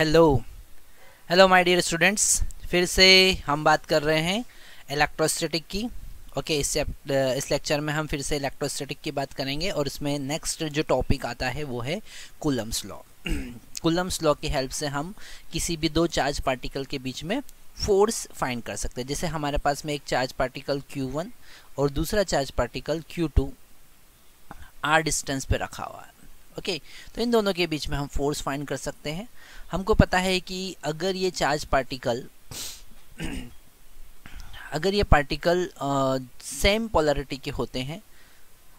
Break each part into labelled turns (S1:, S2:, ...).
S1: Hello hello my dear students, फिर से हम बात कर रहे हैं इलेक्ट्रोस्टैटिक की। ओके, इस लेक्चर में हम फिर से इलेक्ट्रोस्टैटिक की बात करेंगे और इसमें नेक्स्ट जो टॉपिक आता है वो है कूलम्स लॉ। कूलम्स लॉ की हेल्प से हम किसी भी दो चार्ज पार्टिकल के बीच में फोर्स फाइंड कर सकते हैं। जैसे हमारे पास में एक चार्ज पार्टिकल Q1 और दूसरा charge particle Q2 r distance पे रखा हुआ है। ओके, तो इन दोनों के बीच में हम फोर्स फाइंड कर सकते हैं। हमको पता है कि अगर ये चार्ज पार्टिकल अगर ये पार्टिकल सेम पोलैरिटी के होते हैं,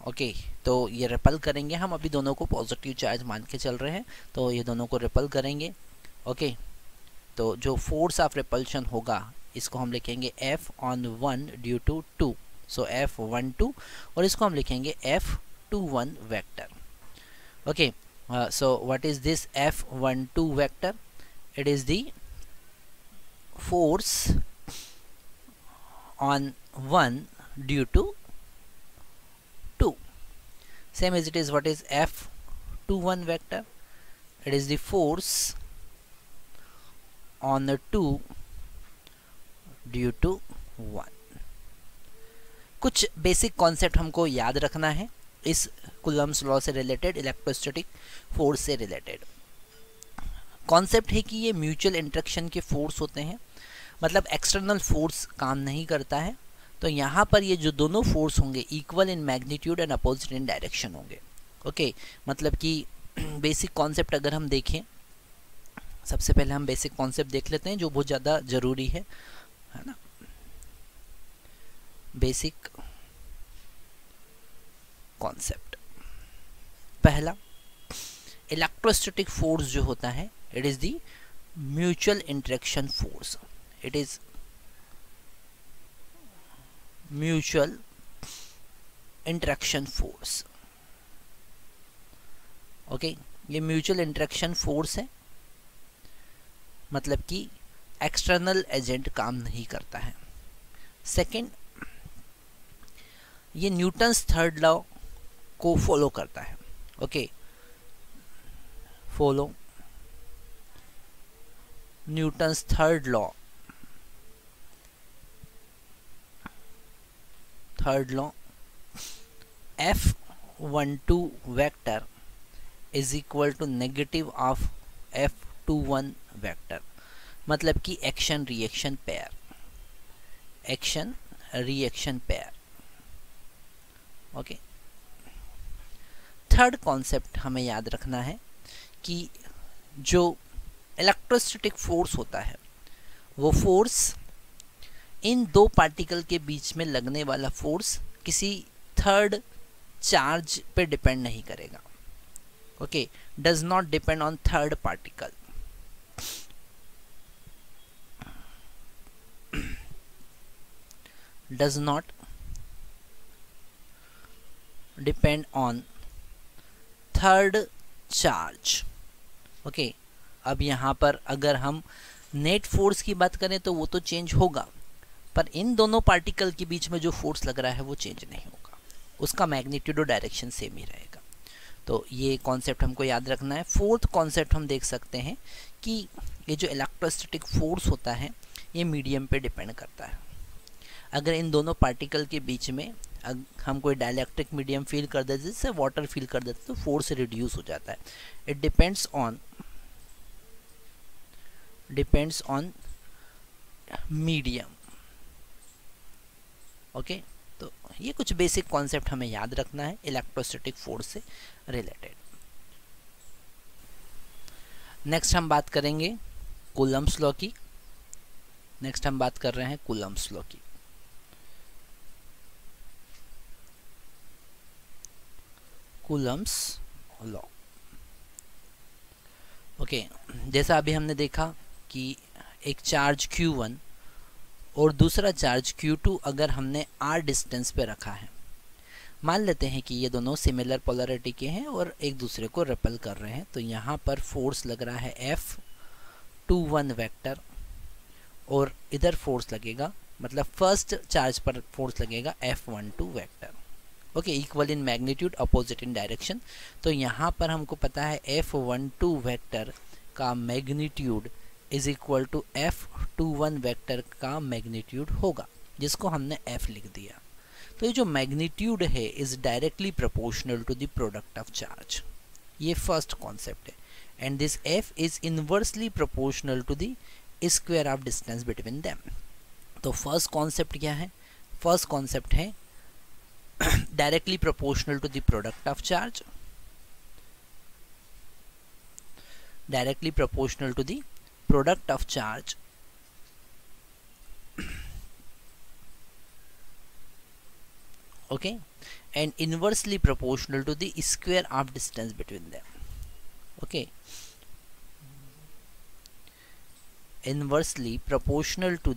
S1: ओके, तो ये रिपल करेंगे। हम अभी दोनों को पॉजिटिव चार्ज मान के चल रहे हैं, तो ये दोनों को रिपल करेंगे। ओके, तो जो फोर्स ऑफ रिपल्शन होगा इसको हम लिखेंगे F/1 due to 2, so F12, और इसको हम लिखेंगे F21 vector. Okay, so what is this F12 vector? It is the force on 1 due to 2. Same as it is, what is F21 vector? It is the force on the 2 due to 1. कुछ basic concept हमको याद रखना है इस Coulomb's law से related, electrostatic force से related. Concept है कि ये म्यूचुअल इंट्रैक्शन के फोर्स होते हैं, मतलब एक्सटर्नल फोर्स काम नहीं करता है। तो यहाँ पर ये जो दोनों फोर्स होंगे equal in magnitude and opposite in direction होंगे। ओके, मतलब कि बेसिक कॉन्सेप्ट अगर हम देखें, सबसे पहले हम बेसिक कॉन्सेप्ट देख लेते हैं जो बहुत ज़्यादा ज़रूरी है ना। बेसिक कॉन्सेप्ट, पहला, इलेक्ट्रोस्टैटिक फोर्स जो होता है it is the mutual interaction force. It is mutual interaction force. Okay, ये म्यूचुअल इंटरेक्शन फोर्स है, मतलब कि एक्सटर्नल एजेंट काम नहीं करता है। सेकंड, ये न्यूटन्स थर्ड लॉ को फॉलो करता है। Okay, follow Newton's third law. F12 vector is equal to negative of F21 vector, मतलब कि action reaction pair, action reaction pair. Okay, third concept हमें याद रखना है कि जो इलेक्ट्रोस्टैटिक फोर्स होता है वो फोर्स इन दो पार्टिकल के बीच में लगने वाला फोर्स किसी थर्ड चार्ज पे डिपेंड नहीं करेगा। Okay, does not depend on third particle. Does not depend on third charge. Okay, अब यहाँ पर अगर हम नेट फोर्स की बात करें तो वो तो चेंज होगा, पर इन दोनों पार्टिकल के बीच में जो फोर्स लग रहा है वो चेंज नहीं होगा, उसका मैग्नीट्यूड और डायरेक्शन सेम ही रहेगा। तो ये कॉन्सेप्ट हमको याद रखना है। फोर्थ कॉन्सेप्ट हम देख सकते हैं कि ये जो इलेक्ट्रोस्टैटिक फोर्स होता है ये मीडियम पे डिपेंड करता है। अगर इन दोनों पार्टिकल के बीच में हम कोई डाइलेक्ट्रिक मीडियम फील कर देते, जैसे वाटर फील कर देते, तो फोर्स रिड्यूस हो जाता है। It depends on medium. Okay, तो ये कुछ बेसिक कॉन्सेप्ट हमें याद रखना है इलेक्ट्रोस्टैटिक फोर्स से रिलेटेड। नेक्स्ट हम बात करेंगे कूलम्स लॉ की। नेक्स्ट हम बात कर रहे हैं कूलम्स लॉ की। Coulomb's law. ओके, जैसा अभी हमने देखा कि एक चार्ज Q1 और दूसरा चार्ज Q2 अगर हमने r डिस्टेंस पे रखा है, मान लेते हैं कि ये दोनों सिमिलर पोलैरिटी के हैं और एक दूसरे को रिपल कर रहे हैं, तो यहाँ पर फोर्स लग रहा है F21 वेक्टर और इधर फोर्स लगेगा, मतलब फर्स्ट चार्ज पर फोर्स लगेगा F12 vector. Okay, equal in magnitude, opposite in direction. तो यहाँ पर हमको पता है F12 वेक्टर का magnitude is equal to F21 vector का मैग्नीट्यूड होगा, जिसको हमने F लिख दिया। तो ये जो मैग्नीट्यूड है is directly proportional to the product of charge, ये फर्स्ट कॉन्सेप्ट है। And this F is inversely proportional to the square of distance between them. तो फर्स्ट कॉन्सेप्ट क्या है? फर्स्ट कॉन्सेप्ट है directly proportional to the product of charge, directly proportional to the product of charge okay, and inversely proportional to the square of distance between them, okay, inversely proportional to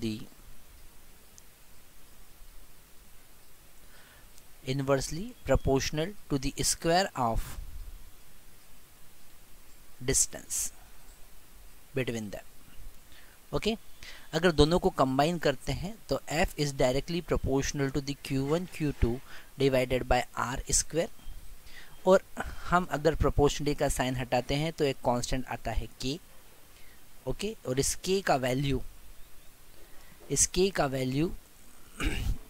S1: the square of distance between them. Okay, अगर दोनों को combine करते हैं तो F is directly proportional to the Q1 Q2 divided by R square, और हम अगर proportionally का साइन हटाते हैं तो एक कांस्टेंट आता है K। ओके, और इस K का वैल्यू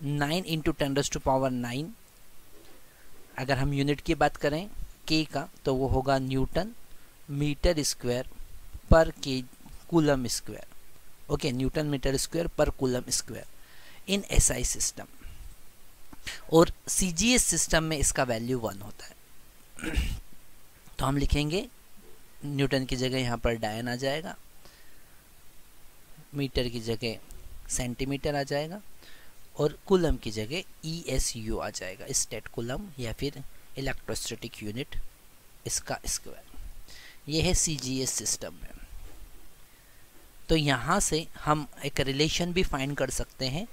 S1: 9 इंटू 10⁻⁹। अगर हम यूनिट की बात करें K का तो वो होगा न्यूटन मीटर स्क्वायर पर के coulomb square. Okay, newton metre square पर coulomb square in SI system, और CGS सिस्टम में इसका वैल्यू 1 होता है। तो हम लिखेंगे न्यूटन की जगह यहाँ पर डायन आ जाएगा, मीटर की जगह सेंटीमीटर आ जाएगा, और कूलम की जगह ESU आ जाएगा, स्टेट कूलम या फिर इलेक्ट्रोस्टैटिक यूनिट, इसका स्क्वायर। ये है CGS सिस्टम में। तो यहाँ से हम एक रिलेशन भी फाइंड कर सकते हैं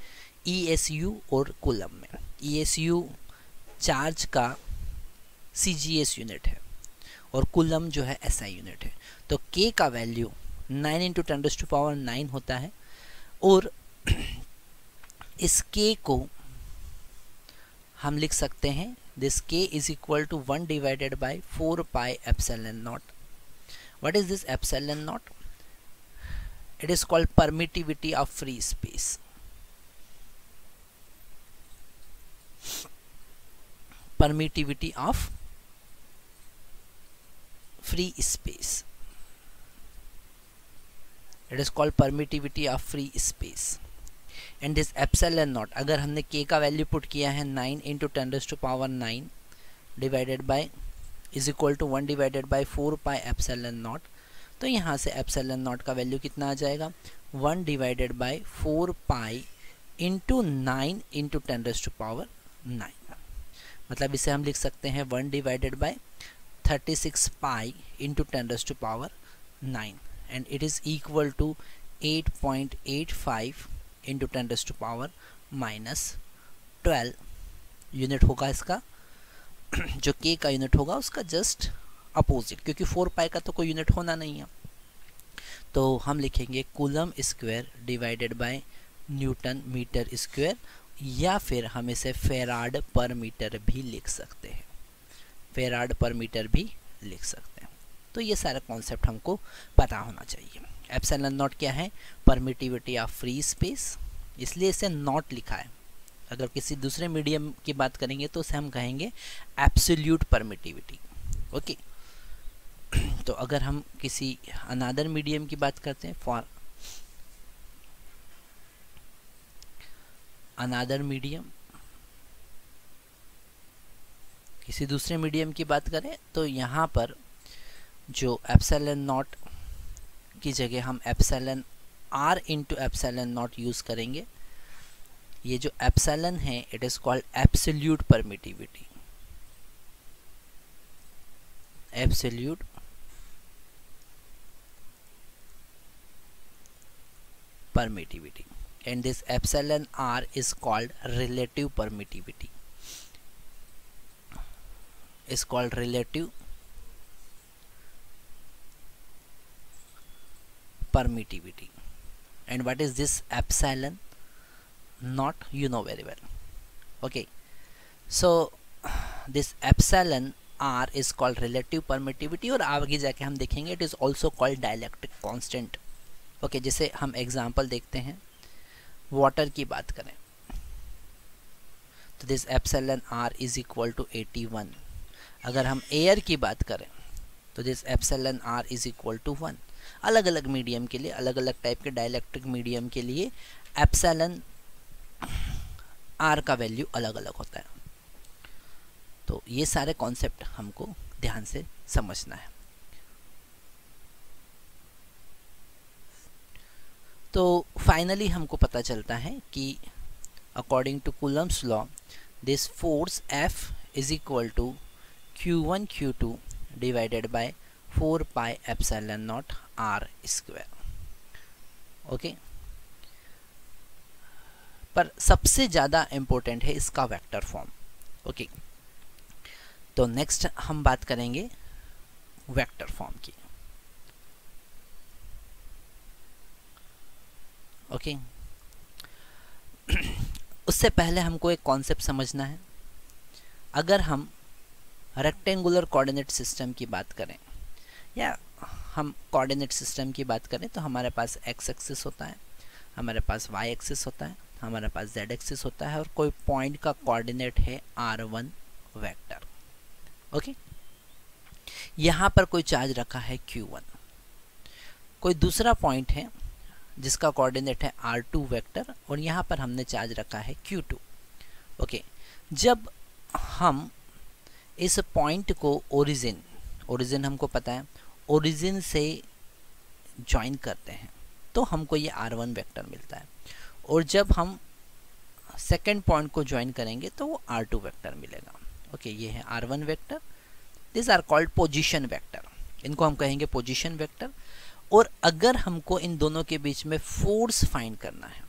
S1: ESU और कूलम में। ESU चार्ज का CGS यूनिट है और कूलम जो है SI यूनिट है। तो K का वैल्यू 9 इंटू 10⁻⁹ होता है, और इस K को हम लिख सकते हैं this K is equal to 1 divided by 4 pi epsilon naught. What is this epsilon naught? It is called permittivity of free space. Permittivity of free space. It is called permittivity of free space. And this epsilon naught, अगर हमने K का value put किया है 9 into 10⁻⁹ divided by is equal to 1 divided by 4 pi epsilon naught, तो यहाँ से epsilon not का value कितना आ जाएगा? 1 divided by 4 pi into 9 into 10⁻⁹। मतलब इसे हम लिख सकते हैं 1 divided by 36 pi into 10⁻⁹, and it is equal to 8.85 into 10⁻⁻12 unit होगा इसका। जो K का यूनिट होगा उसका जस्ट अपोजिट, क्योंकि 4 पाई का तो कोई यूनिट होना नहीं है। तो हम लिखेंगे coulomb square divided by newton metre square, या फिर हम इसे फेराड पर मीटर भी लिख सकते हैं, फेराड पर मीटर भी लिख सकते हैं। तो ये सारा कॉन्सेप्ट हमको पता होना चाहिए। एप्सिलॉन नॉट क्या है? परमिटिविटी ऑफ फ्री स्पेस, इसलिए इसे नॉट लिखा है। अगर किसी दूसरे मीडियम की बात करेंगे तो उसे हम कहेंगे एब्सोल्यूट परमिटिविटी। ओके, तो अगर हम किसी अनदर मीडियम की बात करते हैं, फॉर अनदर मीडियम, किसी दूसरे मीडियम की बात करें तो यहाँ पर जो एप्सिलॉन नॉट की जगह हम epsilon R into epsilon not use करेंगे। ये जो एप्सिलॉन है it is called absolute permittivity, absolute permittivity, and this epsilon R is called relative permittivity, is called relative permittivity. And what is this epsilon naught? You know very well. Okay, so this epsilon R is called relative permittivity, और आगे जाके हम देखेंगे it is also called dielectric constant. Okay, जैसे हम example देखते हैं, water की बात करें तो this epsilon R is equal to 81। अगर हम एयर की बात करें तो this epsilon R is equal to 1। अलग अलग मीडियम के लिए, अलग अलग टाइप के डाइलेक्ट्रिक मीडियम के लिए एप्सिलॉन R का वैल्यू अलग अलग होता है। तो ये सारे कॉन्सेप्ट हमको ध्यान से समझना है। तो फाइनली हमको पता चलता है कि according to Coulomb's law this force F is equal to Q1 Q2 divided by 4 pi epsilon naught R square. Okay, पर सबसे ज़्यादा इम्पोर्टेंट है इसका वेक्टर फॉर्म। ओके, तो नेक्स्ट हम बात करेंगे वेक्टर फॉर्म की। ओके, उससे पहले हमको एक कॉन्सेप्ट समझना है। अगर हम रेक्टेंगुलर कोऑर्डिनेट सिस्टम की बात करें या हम कोऑर्डिनेट सिस्टम की बात करें तो हमारे पास एक्स एक्सिस होता है, हमारे पास वाई एक्सिस होता है, हमारे पास जेड एक्सिस होता है, और कोई पॉइंट का कोऑर्डिनेट है r1 वेक्टर। ओके, यहाँ पर कोई चार्ज रखा है q1, कोई दूसरा पॉइंट है जिसका कोऑर्डिनेट है r2 वेक्टर, और यहाँ पर हमने चार्ज रखा है q2। ओके, जब हम इस पॉइंट को ओरिजिन हमको पता है, ओरिजिन से ज्वाइन करते हैं तो हमको ये r1 वेक्टर मिलता है, और जब हम सेकेंड पॉइंट को ज्वाइन करेंगे तो वो r2 वेक्टर मिलेगा। ओके, ये है r1 vector, this are called position vector, इनको हम कहेंगे पोजीशन वेक्टर। और अगर हमको इन दोनों के बीच में फोर्स फाइंड करना है,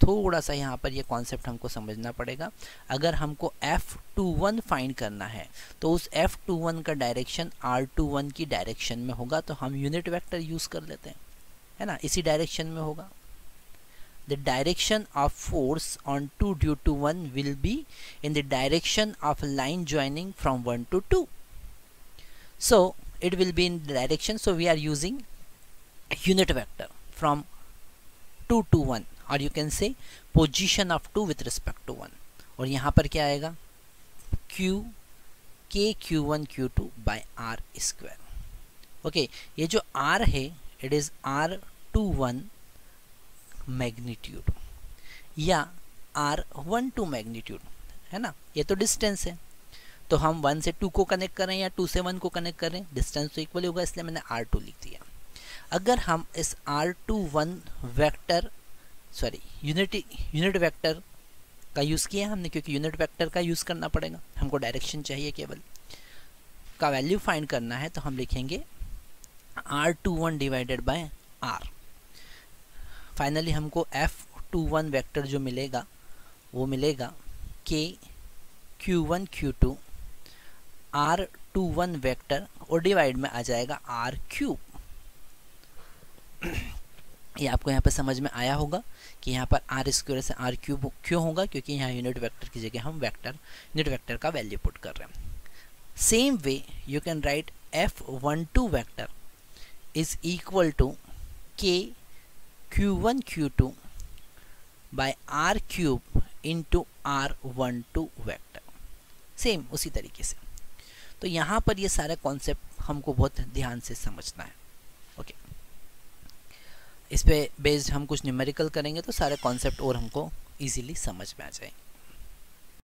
S1: थोड़ा सा यहाँ पर ये कॉन्सेप्ट हमको समझना पड़ेगा। अगर हमको F21 फाइंड करना है तो उस F21 का डायरेक्शन R21 की डायरेक्शन में होगा, तो हम यूनिट वेक्टर यूज कर लेते हैं, है ना, इसी डायरेक्शन में होगा। The direction of force on 2 due to 1 will be in the direction of line joining from 1 to 2. So it will be in the direction, so we are using unit vector from 2 to 1, or you can say position of 2 with respect to 1. और यहाँ पर क्या आएगा, k q1 q2 by r square. Okay, ये जो r है it is r21 magnitude या r12 magnitude, है ना, ये तो डिस्टेंस है। तो हम 1 से 2 को कनेक्ट करें या 2 से 1 को कनेक्ट करें, डिस्टेंस तो इक्वल होगा, इसलिए मैंने r2 लिख दिया। अगर हम इस r21 वेक्टर यूनिट वेक्टर का यूज़ किया हमने, क्योंकि यूनिट वेक्टर का यूज़ करना पड़ेगा, हमको डायरेक्शन चाहिए केवल, का वैल्यू फाइंड करना है, तो हम लिखेंगे r21 divided by r। Finally हमको F21 वेक्टर जो मिलेगा वो मिलेगा k q1 q2 r21 vector, और डिवाइड में आ जाएगा r क्यूब। ये आपको यहाँ पे समझ में आया होगा कि यहाँ पर r स्क्वायर से r क्यूब क्यों होगा, क्योंकि यहाँ यूनिट वेक्टर की जगह हम यूनिट वेक्टर का वैल्यू पुट कर रहे हैं। Same way you can write F12 vector is equal to k q1 q2 by r cube into r12 vector, same उसी तरीके से। तो यहाँ पर ये सारे कॉन्सेप्ट हमको बहुत ध्यान से समझना है। ओके, इस पे बेस्ड हम कुछ न्यूमेरिकल करेंगे तो सारे कॉन्सेप्ट और हमको इजीली समझ में आ जाएंगे।